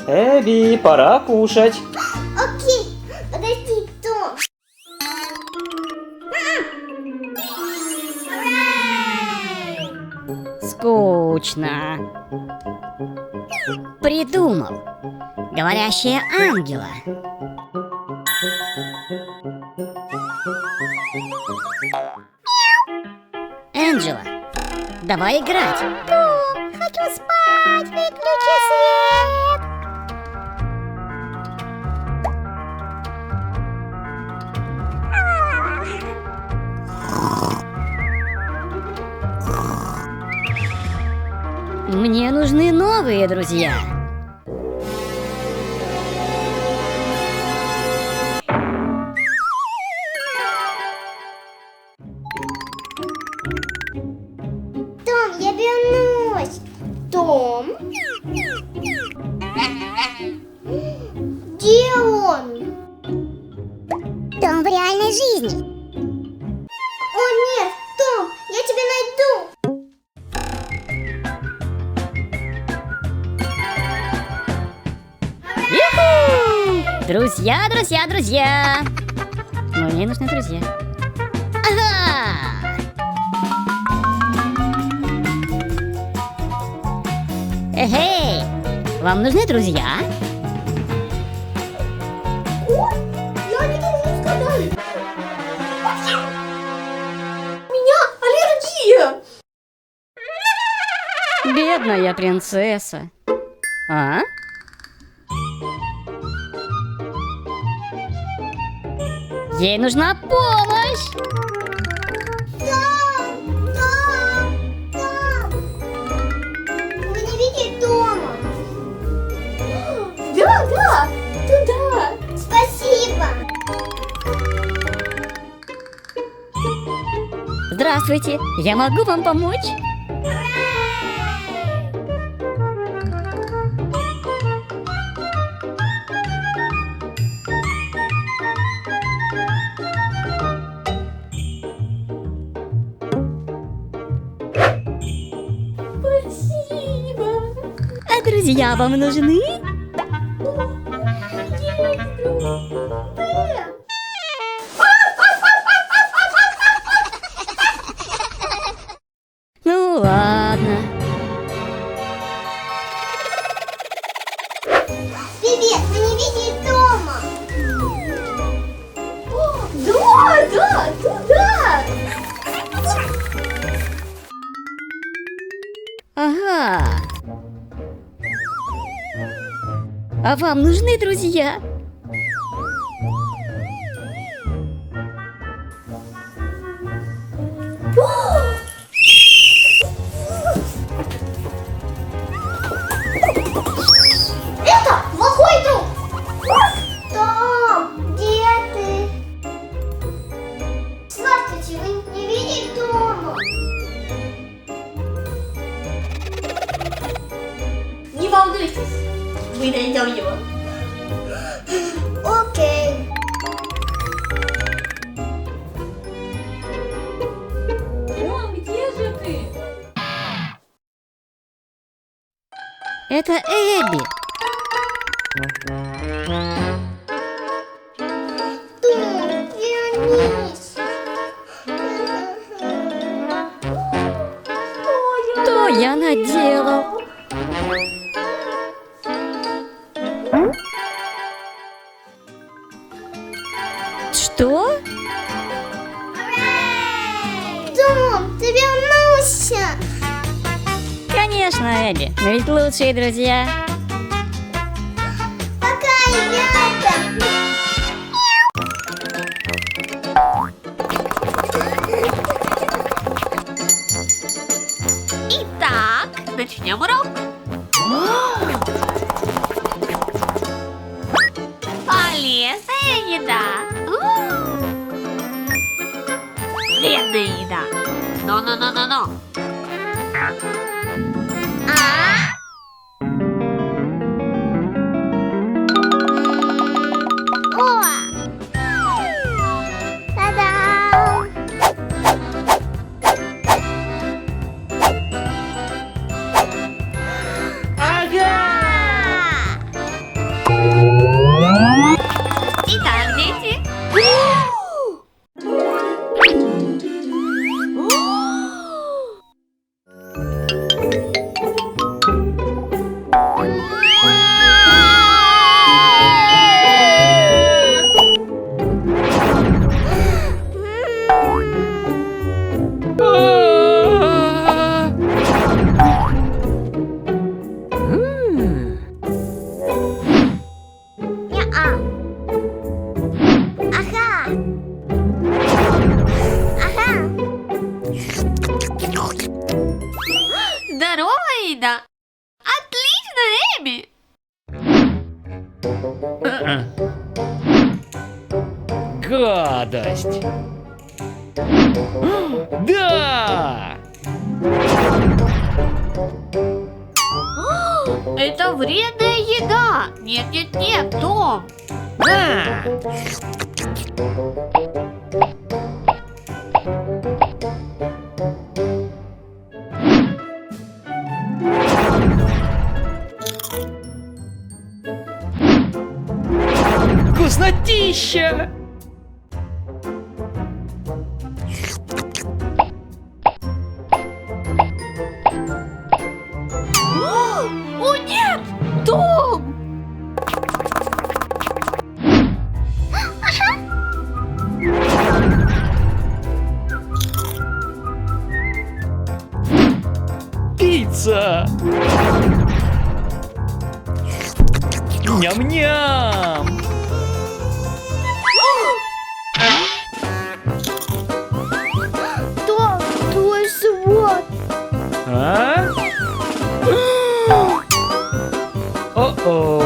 Эбби, пора кушать. Окей, подожди, Том. Скучно. Придумал. Говорящая ангела. Анджела, давай играть. Том, хочу спать, выключи свет. Мне нужны новые друзья. Том, я вернусь. Том? Где он? Том в реальной жизни. О нет, Том, я тебя найду. Юху! Друзья, друзья, друзья. Мне нужны друзья. Ага! Эй, вам нужны друзья? Я не должен сказать. У меня аллергия. Бедная принцесса. А? Ей нужна помощь. Том! Вы не видите Тома? Да, туда. Спасибо. Здравствуйте, я могу вам помочь? Спасибо. А друзья вам нужны? Ну ладно. Привет, вы не видели Тома? Да, туда. Ага. А вам нужны друзья? Это плохой друг. Том, где ты? Здравствуйте, вы не видели Тома? Не волнуйтесь, мы найдем его. Окей. Том, где же ты? Это Эбби. Том, вернись. Что я наделал? Что? Том, ты вернулся. Конечно, Эбби, мы ведь лучшие друзья. Пока, ребята. Итак, начнем урок. Полезная еда. Вредная еда. Но. О! Та-дам! Ага! Здоровая еда. Отлично, Эбби. Гадость! Да! Это вредная еда. Нет, Том. На! Вкуснотища! О, нет, Том. Пицца! Ням-ням! Том, твой свод. А? О-о!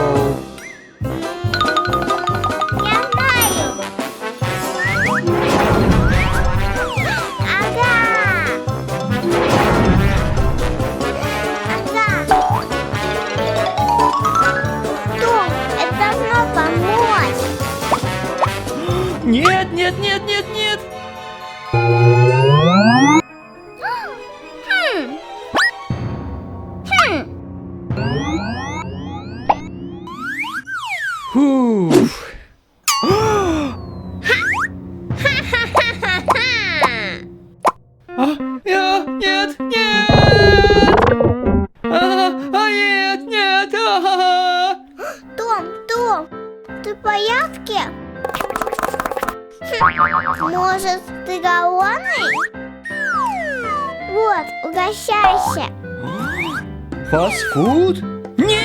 Я знаю. Ага. Том, это должно помочь. Нет! Фуф. Нет! Нет! Том, ты в порядке? Может, ты голодный? Вот, угощайся. Фастфуд? Нет!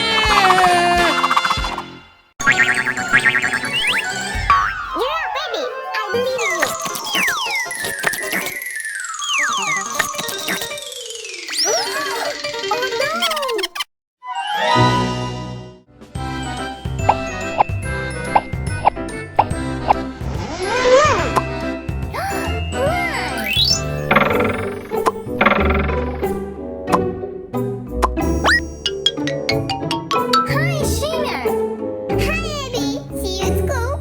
Yeah, baby, I believe in you. Oh no! Hi, Shimmer. Hi, Abby. See you at school.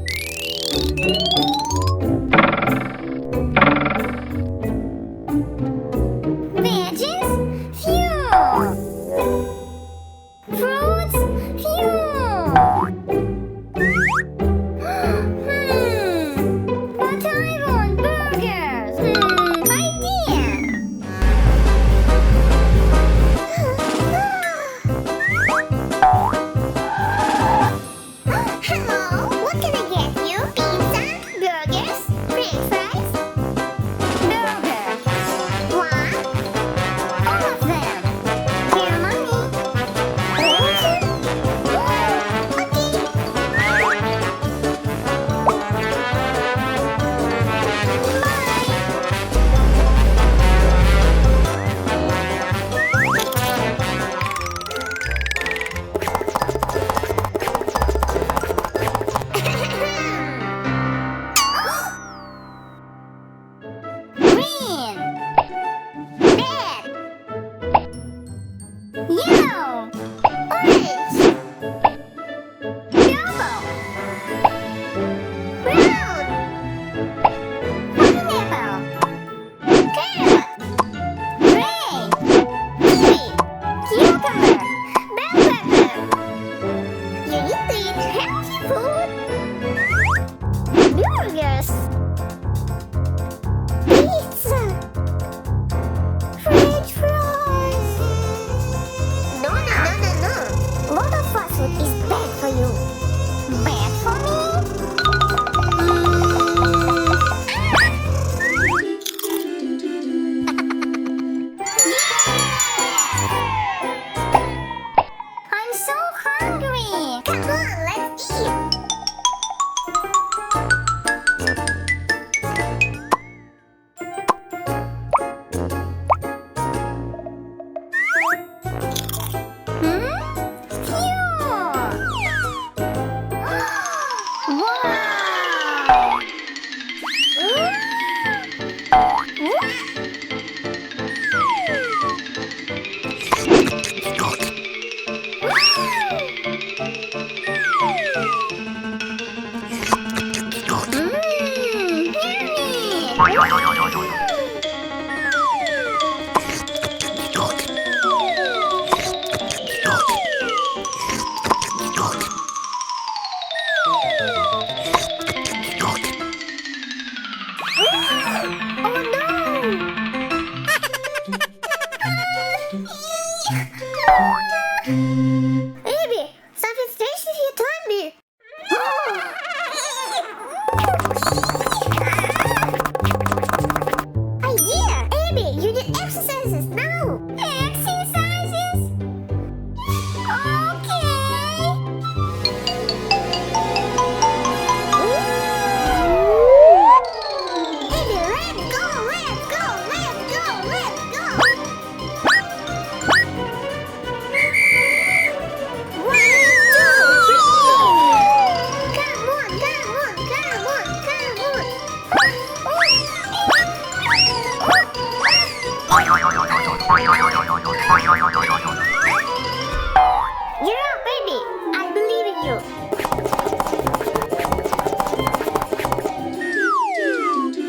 Veggies? Phew. Fruits? Phew. But I want burgers. Idea. Hello, what can I get you? Pizza? Burgers? French fries? Burger. What? All of them. Here, mommy. Okay. Green. Red. Yellow. Orange. Yellow. Brown. Pineapple. Carrot. Gray. Kiwi. Cucumber. Bell pepper. You need to eat healthy food. Burgers. Pizza. French fries. Эбби, something strange with your tummy. Idea, Эбби, you need exercises now. Exercises? Okay. Эбби, let's go, let's go, let's go, let's go. You're up, baby. I believe in you.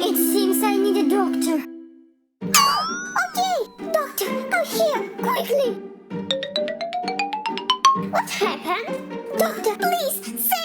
It seems I need a doctor. Okay, doctor, come here, quickly. What happened? Doctor, please, save